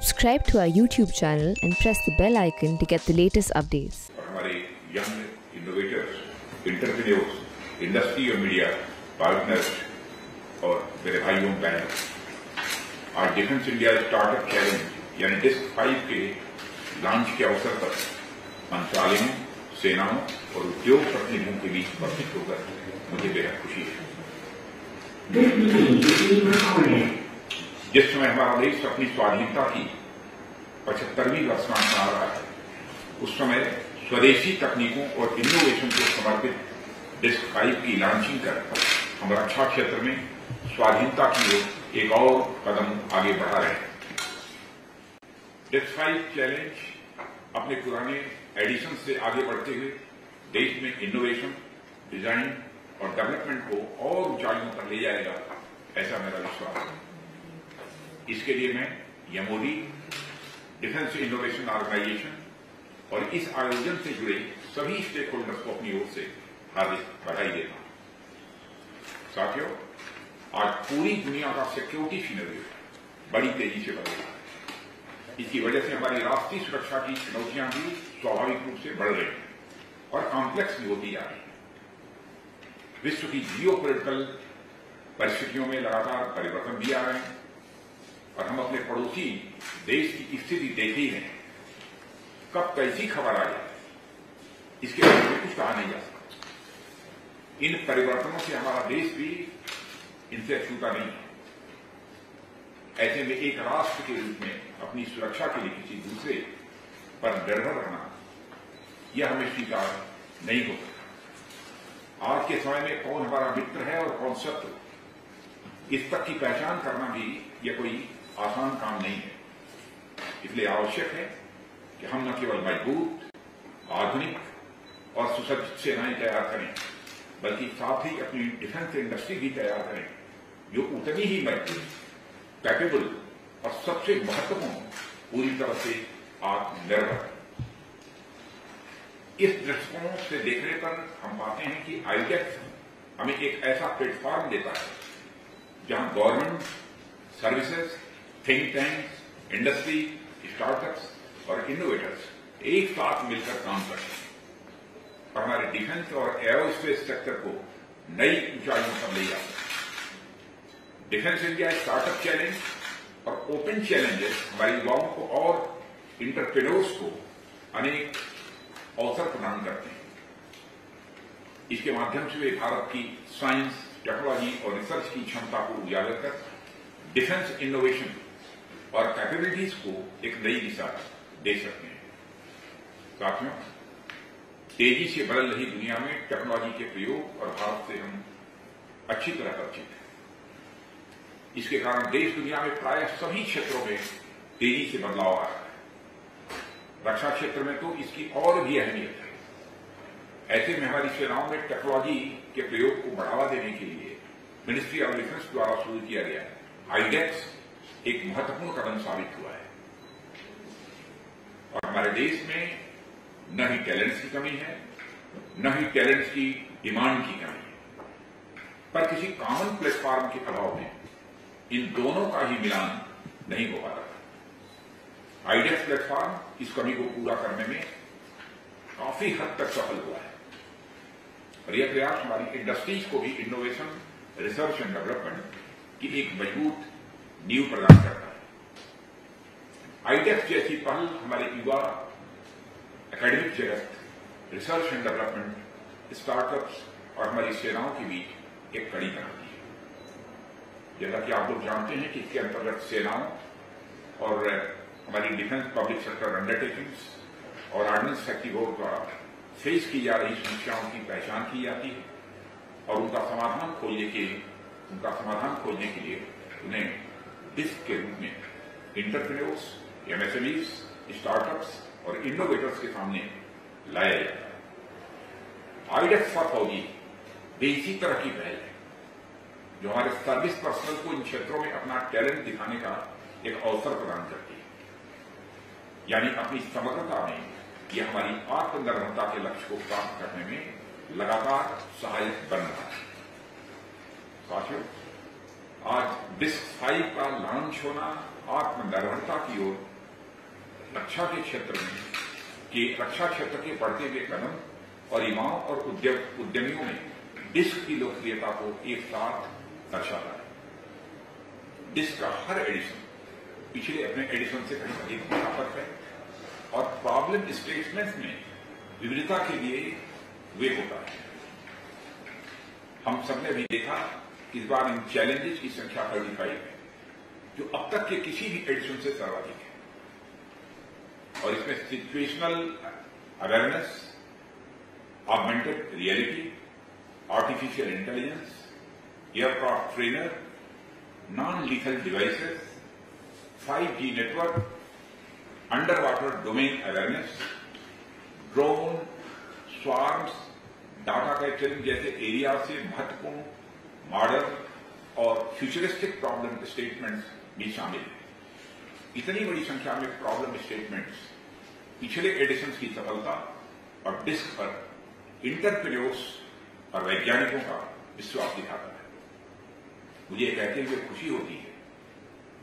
Subscribe to our YouTube channel and press the bell icon to get the latest updates. हमारे young innovators, entrepreneurs, industry और media partners और मेरे भाइयों बहनों, आज डिफेंस इंडिया स्टार्टअप चैलेंज यानी disc 5 के लॉन्च के अवसर पर मंत्रालयों, सेनाओं और उद्योग प्रतिनिधियों के बीच उपस्थित होकर मुझे बेहद खुशी है। जिस समय हमारा देश अपनी स्वाधीनता की 75वीं वर्षगांठ मना रहा है, उस समय स्वदेशी तकनीकों और इनोवेशन को समर्पित डिस्क 5 की लॉन्चिंग कर हम रक्षा क्षेत्र में स्वाधीनता की ओर एक और कदम आगे बढ़ा रहे हैं। डिस्क 5 चैलेंज अपने पुराने एडिशन से आगे बढ़ते हुए देश में इनोवेशन, डिजाइन और डेवलपमेंट को और ऊंचाइयों पर ले जाएगा, ऐसा मेरा विश्वास है। इसके लिए मैं एमओडी, डिफेंस इनोवेशन ऑर्गेनाइजेशन और इस आयोजन से जुड़े सभी स्टेक होल्डर्स को अपनी ओर से हार्दिक बधाई देता हूं। साथियों, आज पूरी दुनिया का सिक्योरिटी सिनेरियो बड़ी तेजी से बदल रहा है। इसकी वजह से हमारी राष्ट्रीय सुरक्षा की चुनौतियां भी स्वाभाविक रूप से बढ़ रही हैं और कॉम्प्लेक्स भी होती जा रही है। विश्व की जियोपॉलिटिकल परिस्थितियों में लगातार परिवर्तन भी आ रहे हैं और हम अपने पड़ोसी देश की स्थिति देख ही हैं। कब कैसी खबर आ जाए, इसके बारे में कुछ कहा नहीं जा सकता। इन परिवर्तनों से हमारा देश भी इनसे अछूता नहीं है। ऐसे में एक राष्ट्र के रूप में अपनी सुरक्षा के लिए किसी दूसरे पर निर्भर रहना, यह हमें स्वीकार नहीं हो सकता। आज के समय में कौन हमारा मित्र है और कौन शत्रु, इस तक की पहचान करना भी यह कोई आसान काम नहीं है। इसलिए आवश्यक है कि हम न केवल मजबूत, आधुनिक और सुसज्जित सेनाएं तैयार करें, बल्कि साथ ही अपनी डिफेंस इंडस्ट्री भी तैयार करें जो उतनी ही मजबूत, कैपेबल और सबसे महत्वपूर्ण, पूरी तरह से आत्मनिर्भर। इस दृष्टिकोण से देखने पर हम पाते हैं कि आईडेक्स हमें एक ऐसा प्लेटफॉर्म देता है जहां government, services, think tanks, industry, startups और इनोवेटर्स एक साथ मिलकर काम करते हैं और हमारे डिफेंस और एरोस्पेस सेक्टर को नई ऊंचाइयों पर ले जाते हैं। डिफेंस इंडिया स्टार्टअप चैलेंज और ओपन चैलेंजेस हमारे युवाओं को और इंटरप्रेन्योर्स को अनेक अवसर प्रदान करते हैं। इसके माध्यम से वे भारत की साइंस, टेक्नोलॉजी और रिसर्च की क्षमता को उजागर कर डिफेंस इनोवेशन और कैपेबिलिटीज को एक नई दिशा दे सकते हैं। साथियों, तेजी से बदल रही दुनिया में टेक्नोलॉजी के प्रयोग और भारत से हम अच्छी तरह परिचित हैं। इसके कारण देश दुनिया में प्राय सभी क्षेत्रों में तेजी से बदलाव आ रहा है। रक्षा क्षेत्र में तो इसकी और भी अहमियत है। ऐसे में हमारी सेनाओं में टेक्नोलॉजी के प्रयोग को बढ़ावा देने के लिए मिनिस्ट्री ऑफ डिफेंस द्वारा शुरू किया गया आईडेक्स एक महत्वपूर्ण कदम साबित हुआ है। और हमारे देश में न ही टैलेंट्स की कमी है, न ही टैलेंट्स की डिमांड की कमी है, पर किसी कॉमन प्लेटफॉर्म के अभाव में इन दोनों का ही मिलान नहीं हो पा रहा। आईडेक्स प्लेटफॉर्म इस कमी को पूरा करने में काफी हद तक सफल हुआ है और यह प्रयास हमारी इंडस्ट्रीज को भी इनोवेशन, रिसर्च एंड डेवलपमेंट की एक मजबूत नींव प्रदान करता है। आईडेक्स जैसी पहल हमारे युवा, एकेडमिक जगत, रिसर्च एंड डेवलपमेंट, स्टार्टअप्स और हमारी सेनाओं के बीच एक कड़ी बनाती है। जैसा कि आप लोग जानते हैं कि इसके अंतर्गत सेनाओं और हमारी डिफेंस पब्लिक सेक्टर अंडरटेकिंग्स और ऑर्डिनेंस फैक्ट्री बोर्ड द्वारा फेस की जा रही समस्याओं की पहचान की जाती है और उनका समाधान खोजने के लिए उन्हें डिस्क के रूप में इंटरप्रेन्योर्स, एमएसएमईज, स्टार्टअप्स और इनोवेटर्स के सामने लाया जाता है। आईडेक्स फॉर फौजी भी इसी तरह की पहल है जो हमारे सर्विस पर्सनल को इन क्षेत्रों में अपना टैलेंट दिखाने का एक अवसर प्रदान करती है। यानी अपनी समग्रता में यह हमारी आत्मनिर्भरता के लक्ष्य को प्राप्त करने में लगातार सहायक बन रहा है। साथियों, आज डिस्क 5 का लॉन्च होना आत्मनिर्भरता की ओर रक्षा के क्षेत्र में रक्षा क्षेत्र के बढ़ते हुए कदम और युवाओं और उद्यमियों में डिस्क की लोकप्रियता को एक साथ दर्शाता है। डिस्क का हर एडिशन पिछले अपने एडिशन से कहीं अधिक व्यापक है और प्रॉब्लम स्टेटमेंट्स में विविधता के लिए वे होता है। हम सबने भी देखा इस बार इन चैलेंजेस की संख्या 35 है, जो अब तक के किसी भी एडिशन से सर्वाधिक है। और इसमें situational awareness, augmented reality, artificial intelligence, aircraft trainer, non lethal devices, 5G network, under water domain awareness, drone, swarms, data capturing जैसे एरिया से महत्वपूर्ण मॉडल और फ्यूचरिस्टिक प्रॉब्लम स्टेटमेंट्स भी शामिल हैं। इतनी बड़ी संख्या में प्रॉब्लम स्टेटमेंट्स पिछले एडिशंस की सफलता और डिस्क पर इंटरप्रेन्योर्स और वैज्ञानिकों का विश्वास दिखाता है। मुझे कहते हुए खुशी होती है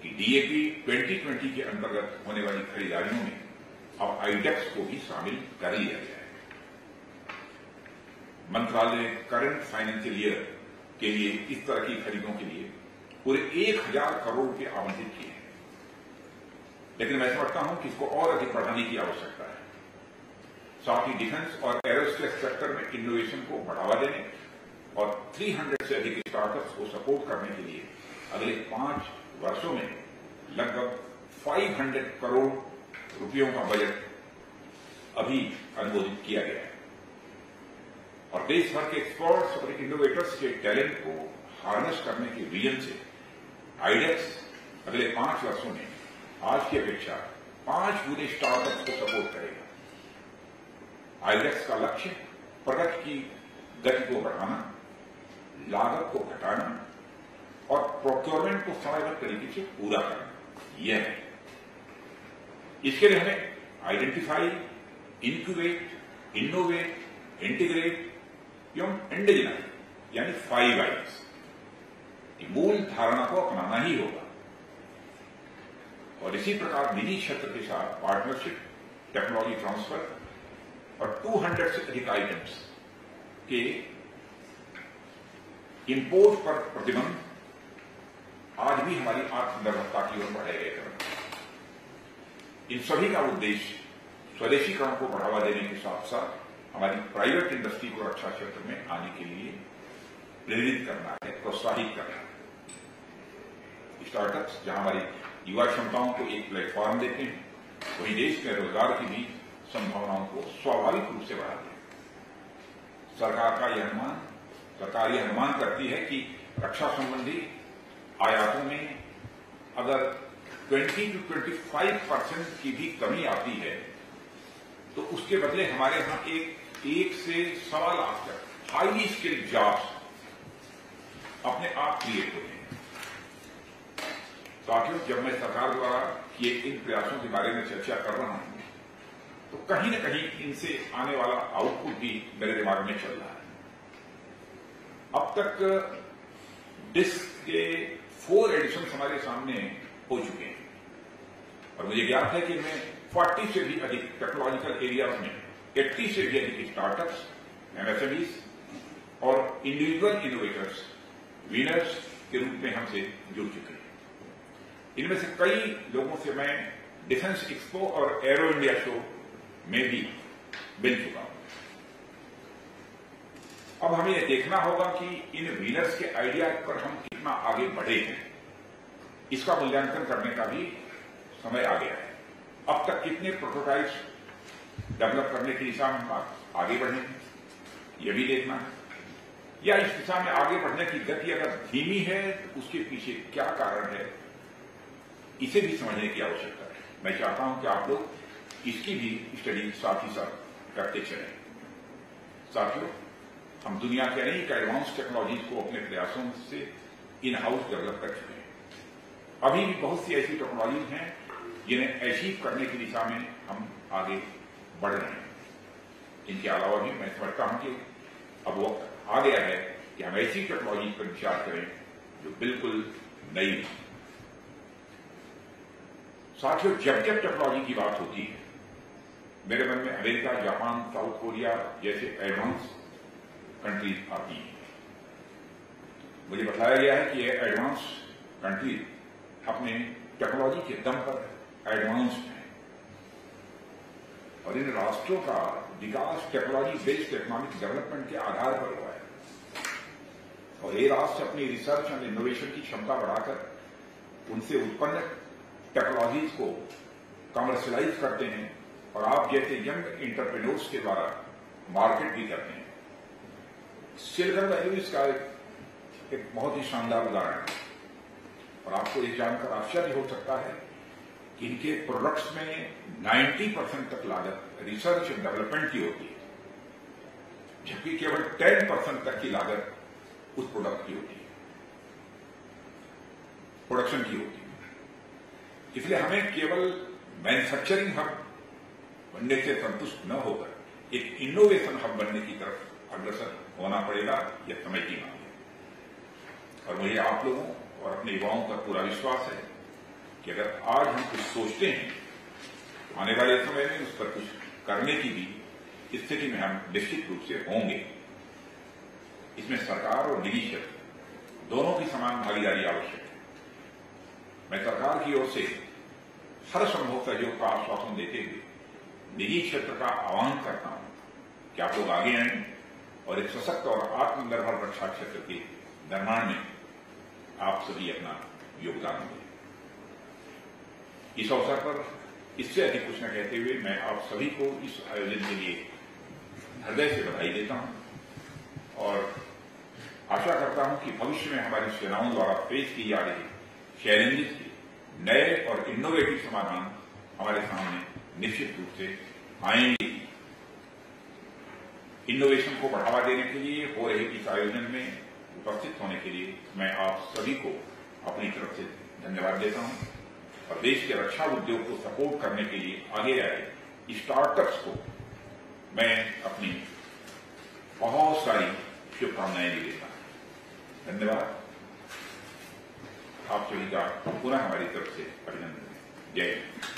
कि डीएपी 2020 के अंतर्गत होने वाली खरीदारियों में अब आईडेक्स को भी शामिल कर लिया गया है। मंत्रालय ने करंट फाइनेंशियल ईयर के लिए इस तरह की खरीदों के लिए पूरे 1000 करोड़ रुपए आवंटित किए हैं। लेकिन मैं समझता हूं कि इसको और अधिक बढ़ाने की आवश्यकता है। साथ ही डिफेंस और एरोस्पेस सेक्टर में इनोवेशन को बढ़ावा देने और 300 से अधिक स्टार्टअप्स को सपोर्ट करने के लिए अगले 5 वर्षों में लगभग 500 करोड़ रुपयों का बजट अभी अनुमोदित किया गया है। और देश भर के एक्सपर्ट्स और इनोवेटर्स के टैलेंट को हार्नेस करने के विजन से आईडेक्स अगले 5 वर्षों में आज की अपेक्षा 5 गुने स्टार्टअप्स को सपोर्ट करेगा। आईडेक्स का लक्ष्य प्रोडक्ट की गति को बढ़ाना, लागत को घटाना और प्रोक्योरमेंट को समयबद्ध तरीके से पूरा करना, यह है। इसके लिए हमें आइडेंटिफाई, इंक्यूबेट, इनोवेट, इंटीग्रेट एवं इंडिजिनाइज यानी 5 I's की मूल धारणा को अपनाना ही होगा। और इसी प्रकार निजी क्षेत्र के साथ पार्टनरशिप, टेक्नोलॉजी ट्रांसफर और 200 से अधिक आइटम्स के इंपोर्ट पर प्रतिबंध आज भी हमारी आत्मनिर्भरता की ओर बढ़ाए गए कदम। इन सभी का उद्देश्य स्वदेशीकरण को बढ़ावा देने के साथ साथ हमारी प्राइवेट इंडस्ट्री को रक्षा क्षेत्र में आने के लिए प्रेरित करना है, प्रोत्साहित करना है। स्टार्टअप्स जहां हमारी युवा क्षमताओं को एक प्लेटफॉर्म देते हैं, वहीं देश में रोजगार की भी संभावनाओं को स्वाभाविक रूप से बढ़ाते हैं। सरकार यह अनुमान करती है कि रक्षा संबंधी आयातों में अगर 20 to 25% की भी कमी आती है तो उसके बदले हमारे यहां एक से 1.25 लाख तक हाईली स्किल्ड जॉब्स अपने आप क्रिएट होते हैं। साथियों, जब मैं सरकार द्वारा किए इन प्रयासों के बारे में चर्चा कर रहा हूं तो कहीं न कहीं इनसे आने वाला आउटपुट भी मेरे दिमाग में चल रहा है। अब तक डिस्क के 4 एडिशन हमारे सामने हो चुके हैं और मुझे ज्ञात है कि मैं 40 से भी अधिक टेक्नोलॉजिकल एरियाज में 80 से भी अधिक स्टार्टअप्स, एमएसएमईज और इंडिविजुअल इनोवेटर्स विनर्स के रूप में हमसे जुड़ चुके हैं। इनमें से कई लोगों से मैं डिफेंस एक्सपो और एरो इंडिया शो में भी मिल चुका हूं। अब हमें यह देखना होगा कि इन विनर्स के आइडिया पर हम कितना आगे बढ़े हैं, इसका मूल्यांकन करने का भी समय आ गया है। अब तक कितने प्रोटोटाइप्स डेवलप करने की दिशा में हम आगे बढ़े हैं, यह भी देखना है। या इस दिशा में आगे बढ़ने की गति अगर धीमी है तो उसके पीछे क्या कारण है, इसे भी समझने की आवश्यकता है। मैं चाहता हूं कि आप लोग इसकी भी स्टडी साथ ही साथ करते चलें। साथियों, हम दुनिया के अनेक एडवांस टेक्नोलॉजीज को अपने प्रयासों से इन हाउस डेवलप कर चुके हैं। अभी भी बहुत सी ऐसी टेक्नोलॉजीज हैं जिन्हें अचीव करने की दिशा में हम आगे बढ़ रहे हैं। इनके अलावा भी मैं समझता हूं कि अब वक्त आ गया है कि हम ऐसी टेक्नोलॉजी पर विचार करें जो बिल्कुल नई है। साथियों, जब जब टेक्नोलॉजी की बात होती है, मेरे मन में अमेरिका, जापान, साउथ कोरिया जैसे एडवांस कंट्रीज आती हैं। मुझे बताया गया है कि ये एडवांस कंट्रीज अपने टेक्नोलॉजी के दम पर एडवांस्ड हैं और इन राष्ट्रों का विकास टेक्नोलॉजी बेस्ड इकोनॉमिक डेवलपमेंट के आधार पर हुआ है। और ये राष्ट्र अपनी रिसर्च एंड इनोवेशन की क्षमता बढ़ाकर उनसे उत्पन्न टेक्नोलॉजीज को कमर्शियलाइज करते हैं और आप जैसे यंग एंटरप्रेन्योर्स के द्वारा मार्केट भी करते हैं। सिलिकॉन वैली इसका एक बहुत ही शानदार उदाहरण है और आपको ये जानकर आश्चर्य हो सकता है कि इनके प्रोडक्ट्स में 90% तक लागत रिसर्च एंड डेवलपमेंट की होती है, जबकि केवल 10% तक की लागत उस प्रोडक्ट की होती है, प्रोडक्शन की होती है। इसलिए हमें केवल मैन्युफैक्चरिंग हब बनने से संतुष्ट न होकर एक इनोवेशन हब बनने की तरफ अग्रसर होना पड़ेगा। यह समय की मांग है और मुझे आप लोगों और अपने युवाओं का पूरा विश्वास है कि अगर आज हम कुछ सोचते हैं तो आने वाले समय में उस पर कुछ करने की भी स्थिति में हम निश्चित रूप से होंगे। इसमें सरकार और निजी क्षेत्र दोनों की समान भागीदारी आवश्यक है। मैं सरकार की ओर से हर संभव सहयोग का आश्वासन देते हुए निजी क्षेत्र का आह्वान करता हूं कि आप लोग आगे आएं और एक सशक्त और आत्मनिर्भर रक्षा क्षेत्र के निर्माण में आप सभी अपना योगदान दें। इस अवसर पर इससे अधिक कुछ न कहते हुए मैं आप सभी को इस आयोजन के लिए हृदय से बधाई देता हूं और आशा करता हूं कि भविष्य में हमारी सेनाओं द्वारा पेश की जा रही चैलेंजेस के नए और इनोवेटिव समाधान हमारे सामने निश्चित रूप से आएंगे। इनोवेशन को बढ़ावा देने के लिए हो रहे इस आयोजन में उपस्थित होने के लिए मैं आप सभी को अपनी तरफ से धन्यवाद देता हूं और देश के रक्षा उद्योग को सपोर्ट करने के लिए आगे आए स्टार्टअप्स को मैं अपनी बहुत सारी शुभकामनाएं भी देता हूं। धन्यवाद। आप सभी का पुनः हमारी तरफ से अभिनंदन। जय हिंद।